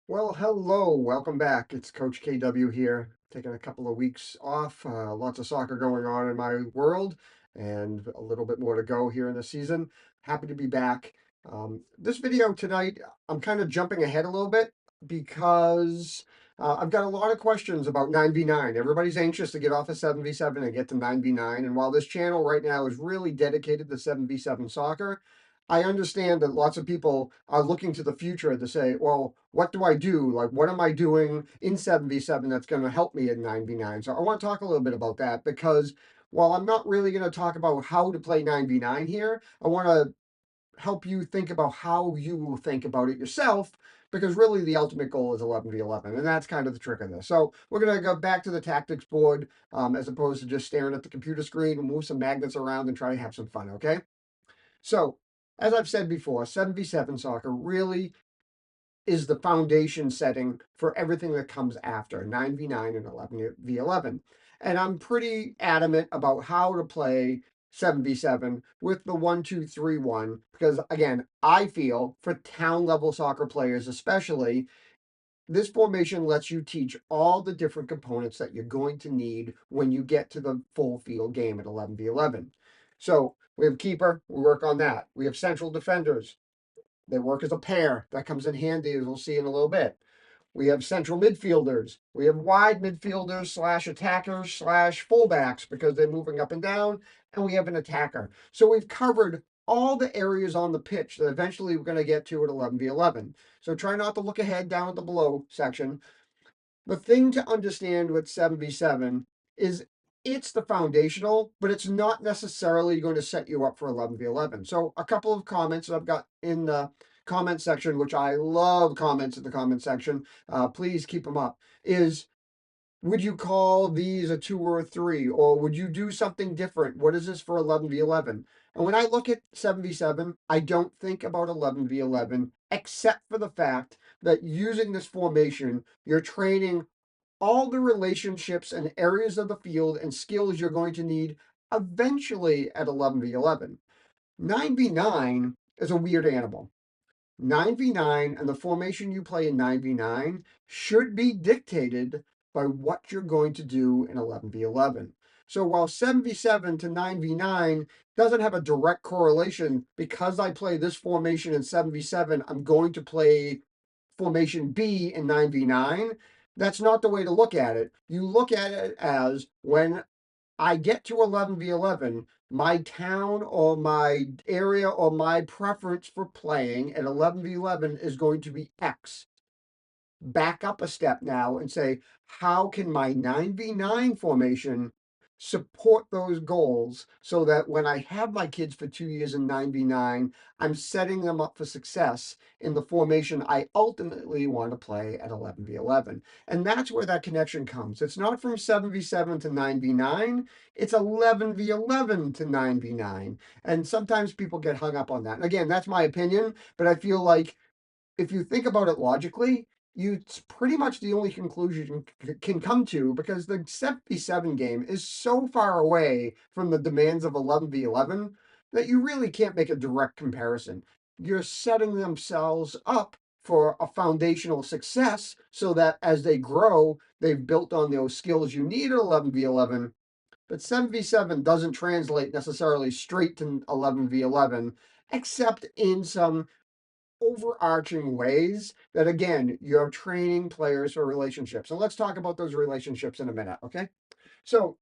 Well, hello, welcome back. It's Coach KW here, taking a couple of weeks off. Lots of soccer going on in my world, and a little bit more to go here in the season. Happy to be back. This video tonight, I'm kind of jumping ahead a little bit because I've got a lot of questions about 9v9. Everybody's anxious to get off of 7v7 and get to 9v9. And while this channel right now is really dedicated to 7v7 soccer, I understand that lots of people are looking to the future to say, well, what do I do? Like, what am I doing in 7v7 that's going to help me in 9v9? So I want to talk a little bit about that because while I'm not really going to talk about how to play 9v9 here, I want to help you think about how you will think about it yourself because really the ultimate goal is 11v11, and that's kind of the trick of this. So we're going to go back to the tactics board as opposed to just staring at the computer screen and move some magnets around and try to have some fun, okay? So, as I've said before, 7v7 soccer really is the foundation setting for everything that comes after 9v9 and 11v11. And I'm pretty adamant about how to play 7v7 with the 1-2-3-1 because, again, I feel for town level soccer players, especially, this formation lets you teach all the different components that you're going to need when you get to the full field game at 11v11. So we have keeper, we work on that. We have central defenders, they work as a pair. That comes in handy, as we'll see in a little bit. We have central midfielders. We have wide midfielders slash attackers slash fullbacks because they're moving up and down. And we have an attacker. So we've covered all the areas on the pitch that eventually we're going to get to at 11v11. So try not to look ahead down at the below section. The thing to understand with 7v7 is it's the foundational, but it's not necessarily going to set you up for 11v11. So a couple of comments that I've got in the comment section, which I love comments in the comment section, please keep them up, is would you call these a 2 or a 3? Or would you do something different? What is this for 11v11? And when I look at 7v7, I don't think about 11v11, except for the fact that using this formation, you're training all the relationships and areas of the field and skills you're going to need eventually at 11v11. 9v9 is a weird animal. 9v9 and the formation you play in 9v9 should be dictated by what you're going to do in 11v11. So while 7v7 to 9v9 doesn't have a direct correlation, because I play this formation in 7v7, I'm going to play formation B in 9v9. That's not the way to look at it. You look at it as when I get to 11v11, my town or my area or my preference for playing at 11v11 is going to be X. Back up a step now and say, how can my 9v9 formation support those goals so that when I have my kids for 2 years in 9v9, I'm setting them up for success in the formation I ultimately want to play at 11v11. And that's where that connection comes. It's not from 7v7 to 9v9, it's 11v11 to 9v9. And sometimes people get hung up on that. And again, that's my opinion, but I feel like if you think about it logically, it's pretty much the only conclusion you can come to because the 7v7 game is so far away from the demands of 11v11 that you really can't make a direct comparison. You're setting themselves up for a foundational success so that as they grow, they've built on those skills you need at 11v11. But 7v7 doesn't translate necessarily straight to 11v11, except in some overarching ways that, again, you're training players for relationships. And let's talk about those relationships in a minute, okay? So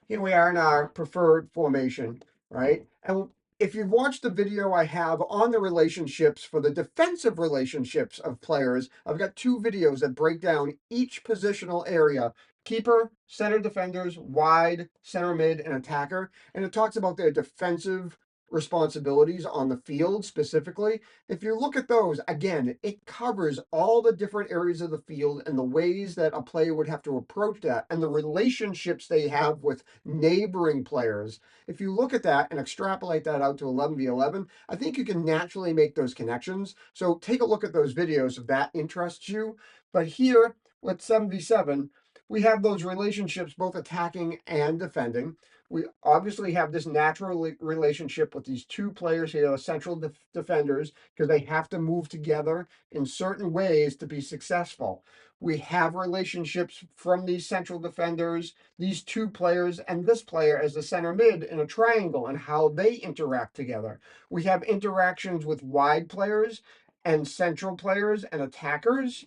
here we are in our preferred formation, right? And if you've watched the video I have on the relationships for the defensive relationships of players, I've got two videos that break down each positional area: keeper, center defenders, wide, center mid, and attacker. And it talks about their defensive responsibilities on the field specifically. If you look at those, again, it covers all the different areas of the field and the ways that a player would have to approach that and the relationships they have with neighboring players. If you look at that and extrapolate that out to 11v11, I think you can naturally make those connections. So take a look at those videos if that interests you. But here with 7v7, we have those relationships both attacking and defending. We obviously have this natural relationship with these two players here, central defenders, because they have to move together in certain ways to be successful. We have relationships from these central defenders, these two players, and this player as the center mid in a triangle and how they interact together. We have interactions with wide players and central players and attackers.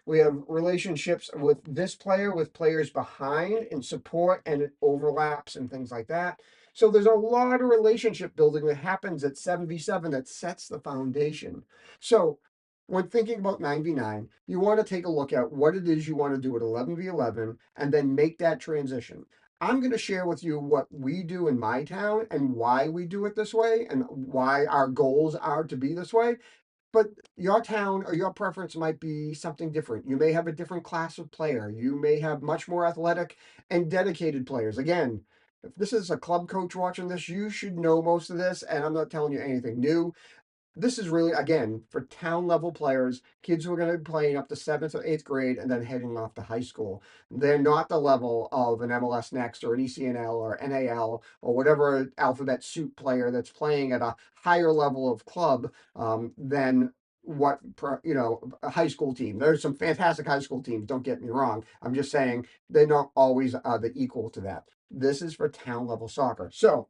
We have relationships with this player, with players behind and support, and it overlaps and things like that. So there's a lot of relationship building that happens at 7v7 that sets the foundation. So when thinking about 9v9, you want to take a look at what it is you want to do at 11v11 and then make that transition. I'm going to share with you what we do in my town and why we do it this way and why our goals are to be this way. But your town or your preference might be something different. You may have a different class of player. You may have much more athletic and dedicated players. Again, if this is a club coach watching this, you should know most of this, and I'm not telling you anything new. This is really, again, for town level players, kids who are going to be playing up to seventh or eighth grade and then heading off to high school. They're not the level of an MLS Next or an ECNL or NAL or whatever alphabet soup player that's playing at a higher level of club than what a high school team. There's some fantastic high school teams, don't get me wrong. I'm just saying they're not always the equal to that. This is for town level soccer. So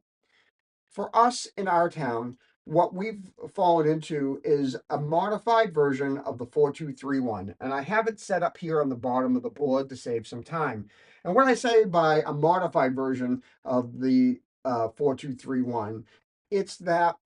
for us in our town, what we've fallen into is a modified version of the 4-2-3-1. And I have it set up here on the bottom of the board to save some time. And what I say by a modified version of the 4-2-3-1, it's that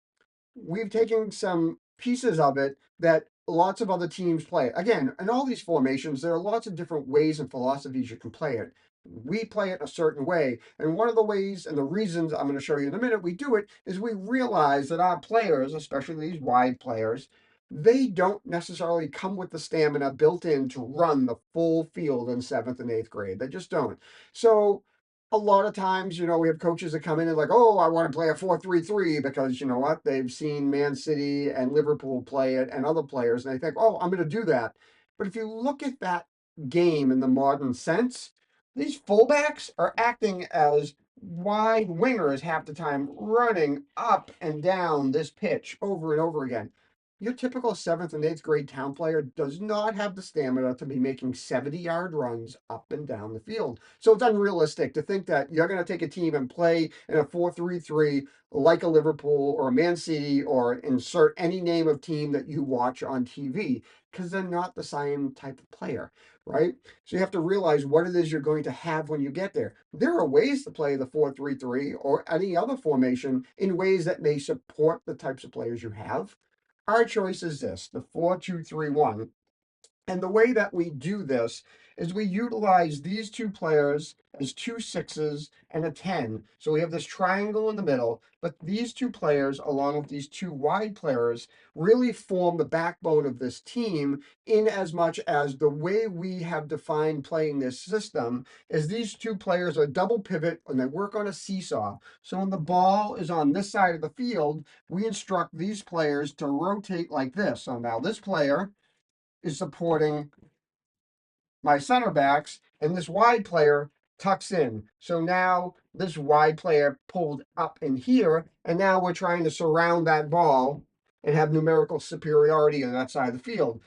we've taken some pieces of it that lots of other teams play. Again, in all these formations, there are lots of different ways and philosophies you can play it. We play it a certain way. And one of the ways and the reasons I'm going to show you in a minute we do it is we realize that our players, especially these wide players, they don't necessarily come with the stamina built in to run the full field in seventh and eighth grade. They just don't. So a lot of times, we have coaches that come in and like, oh, I want to play a 4-3-3 because you know what? They've seen Man City and Liverpool play it and other players, and they think, oh, I'm going to do that. But if you look at that game in the modern sense, these fullbacks are acting as wide wingers half the time, running up and down this pitch over and over again. Your typical seventh and eighth grade town player does not have the stamina to be making 70-yard runs up and down the field. So it's unrealistic to think that you're going to take a team and play in a 4-3-3 like a Liverpool or a Man City or insert any name of team that you watch on TV because they're not the same type of player, right? So you have to realize what it is you're going to have when you get there. There are ways to play the 4-3-3 or any other formation in ways that may support the types of players you have. Our choice is this, the 4-2-3-1. And the way that we do this is we utilize these two players as two sixes and a 10. So we have this triangle in the middle, but these two players, along with these two wide players, really form the backbone of this team in as much as the way we have defined playing this system is these two players are double pivot and they work on a seesaw. So when the ball is on this side of the field, we instruct these players to rotate like this. So now this player is supporting my center backs, and this wide player tucks in. So now this wide player pulled up in here, and now we're trying to surround that ball and have numerical superiority on that side of the field.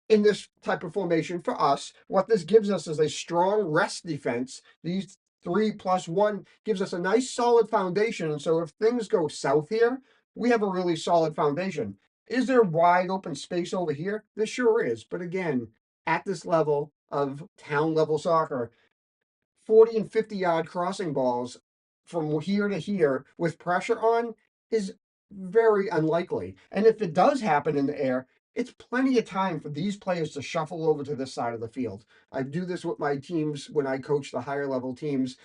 In this type of formation for us, what this gives us is a strong rest defense. These 3+1 gives us a nice solid foundation. So if things go south here, we have a really solid foundation. Is there wide open space over here? There sure is. But again, at this level of town level soccer, 40 and 50-yard crossing balls from here to here with pressure on is very unlikely. And if it does happen in the air, it's plenty of time for these players to shuffle over to this side of the field. I do this with my teams when I coach the higher level teams,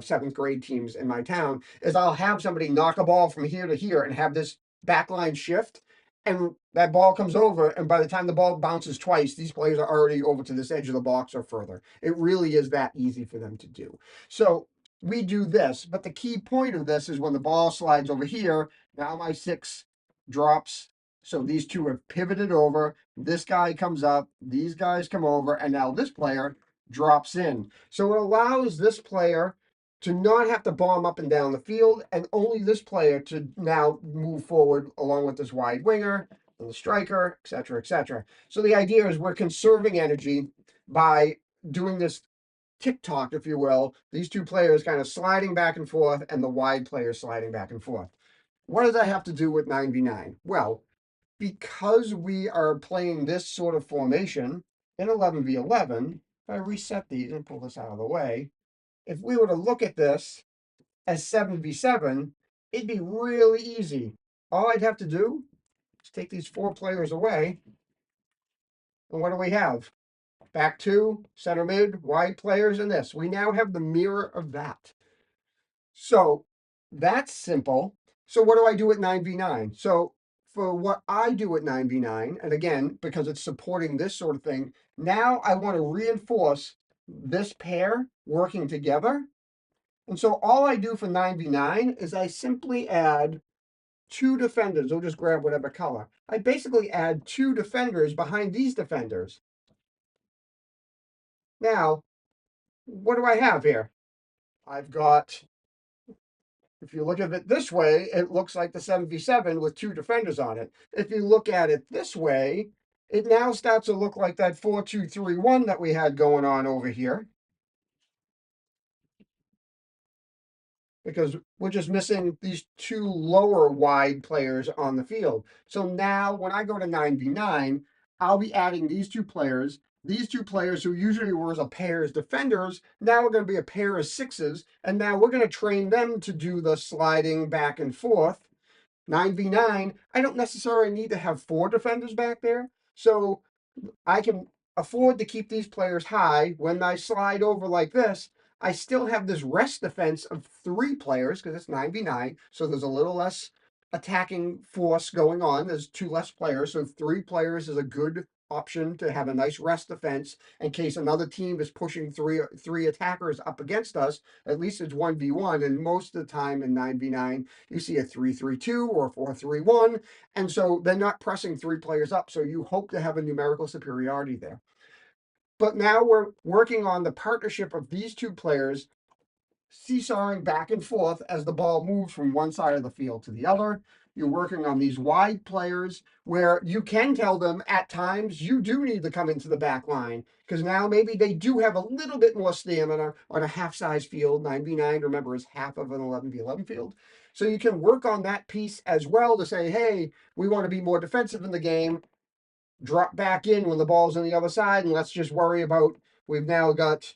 seventh grade teams in my town, is I'll have somebody knock a ball from here to here and have this backline shift. And that ball comes over, and by the time the ball bounces twice, these players are already over to this edge of the box or further. It really is that easy for them to do. So we do this, but the key point of this is when the ball slides over here, now my six drops. So these two have pivoted over. This guy comes up, these guys come over, and now this player drops in. So it allows this player to not have to bomb up and down the field, and only this player to now move forward along with this wide winger and the striker, et cetera, et cetera. So the idea is we're conserving energy by doing this tick-tock, if you will, these two players kind of sliding back and forth and the wide players sliding back and forth. What does that have to do with 9v9? Well, because we are playing this sort of formation in 11v11, if I reset these and pull this out of the way, if we were to look at this as 7v7, it'd be really easy. All I'd have to do is take these four players away, and what do we have? Back two, center mid, wide players, and this. We now have the mirror of that. So that's simple. So what do I do at 9v9? So for what I do at 9v9, and again, because it's supporting this sort of thing, now I want to reinforce this pair working together. And so all I do for 9v9 is I simply add two defenders. We'll just grab whatever color. I basically add two defenders behind these defenders. Now, what do I have here? I've got, if you look at it this way, it looks like the 7v7 with two defenders on it. If you look at it this way, it now starts to look like that 4-2-3-1 that we had going on over here. Because we're just missing these two lower wide players on the field. So now when I go to 9v9, I'll be adding these two players. These two players who usually were a pair as defenders, now we're going to be a pair of sixes. And now we're going to train them to do the sliding back and forth. 9v9, I don't necessarily need to have four defenders back there. So I can afford to keep these players high. When I slide over like this, I still have this rest defense of three players because it's 9v9. So there's a little less attacking force going on. There's two less players. So three players is a good option to have a nice rest defense in case another team is pushing three attackers up against us. At least it's 1v1. And most of the time in 9v9, you see a 3-3-2 or a 4-3-1. And so they're not pressing three players up. So you hope to have a numerical superiority there. But now we're working on the partnership of these two players seesawing back and forth as the ball moves from one side of the field to the other. You're working on these wide players where you can tell them at times you do need to come into the back line because now maybe they do have a little bit more stamina on a half-size field. 9v9, remember, is half of an 11v11 field. So you can work on that piece as well to say, hey, we want to be more defensive in the game. Drop back in when the ball's on the other side, and let's just worry about, we've now got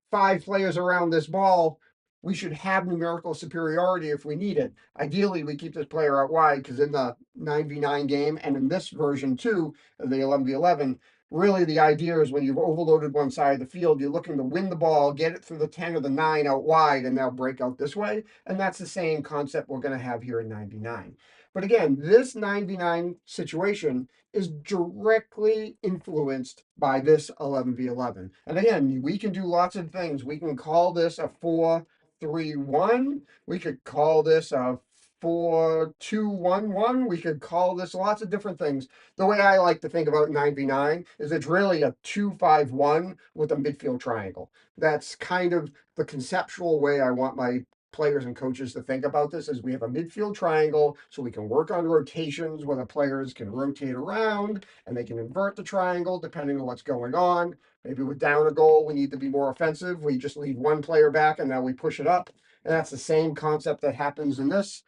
five players around this ball. We should have numerical superiority if we need it. Ideally, we keep this player out wide because in the 9v9 game and in this version too, of the 11v11, really the idea is when you've overloaded one side of the field, you're looking to win the ball, get it through the 10 or the 9 out wide, and now break out this way. And that's the same concept we're going to have here in 9v9. But again, this 9v9 situation is directly influenced by this 11v11. And again, we can do lots of things. We can call this a 4-3-1. We could call this a 4-2-1-1. We could call this lots of different things. The way I like to think about 9v9 is it's really a 2-5-1 with a midfield triangle. That's kind of the conceptual way I want my players and coaches to think about this. Is we have a midfield triangle so we can work on rotations where the players can rotate around and they can invert the triangle depending on what's going on. Maybe with down a goal, we need to be more offensive. We just leave one player back and now we push it up. And that's the same concept that happens in this.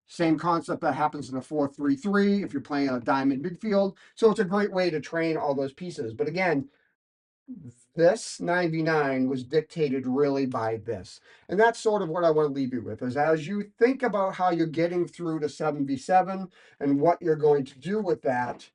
Same concept that happens in a 4-3-3 if you're playing a diamond midfield. So it's a great way to train all those pieces. But again, this 9v9 was dictated really by this. And that's sort of what I want to leave you with, is as you think about how you're getting through to 7v7 and what you're going to do with that,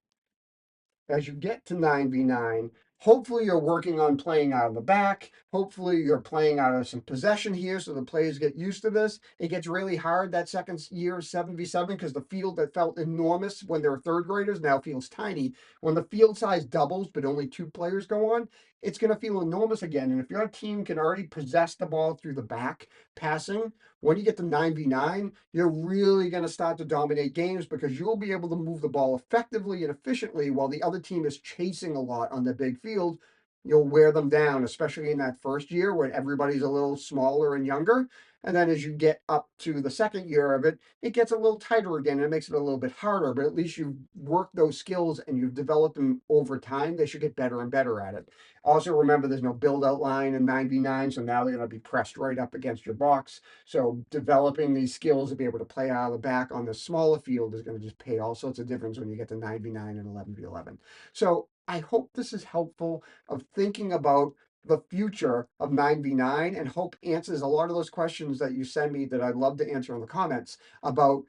as you get to 9v9, hopefully you're working on playing out of the back. Hopefully you're playing out of some possession here so the players get used to this. It gets really hard that second year 7v7 because the field that felt enormous when they were third graders now feels tiny. When the field size doubles but only two players go on, it's going to feel enormous again. And if your team can already possess the ball through the back passing, when you get to 9v9, you're really going to start to dominate games because you'll be able to move the ball effectively and efficiently while the other team is chasing a lot on the big field you'll wear them down, especially in that first year when everybody's a little smaller and younger. And then as you get up to the second year of it, it gets a little tighter again and it makes it a little bit harder, but at least you've worked those skills and you've developed them over time. They should get better and better at it. Also, remember there's no build out line in 99, so now they're going to be pressed right up against your box. So, developing these skills to be able to play out of the back on the smaller field is going to just pay all sorts of difference when you get to 9v9 and 11v11. So, I hope this is helpful of thinking about the future of 9v9 and hope answers a lot of those questions that you send me that I'd love to answer in the comments about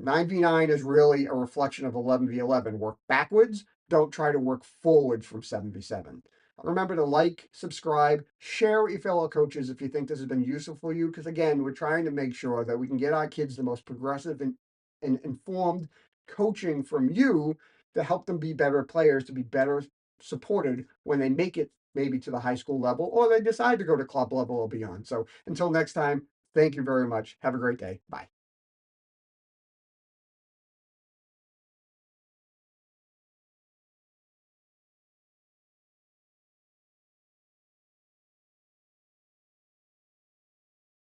9v9 is really a reflection of 11v11. Work backwards, don't try to work forward from 7v7. Remember to like, subscribe, share with your fellow coaches if you think this has been useful for you, because again, we're trying to make sure that we can get our kids the most progressive and informed coaching from you to help them be better players, to be better supported when they make it maybe to the high school level or they decide to go to club level or beyond. So until next time, thank you very much. Have a great day. Bye.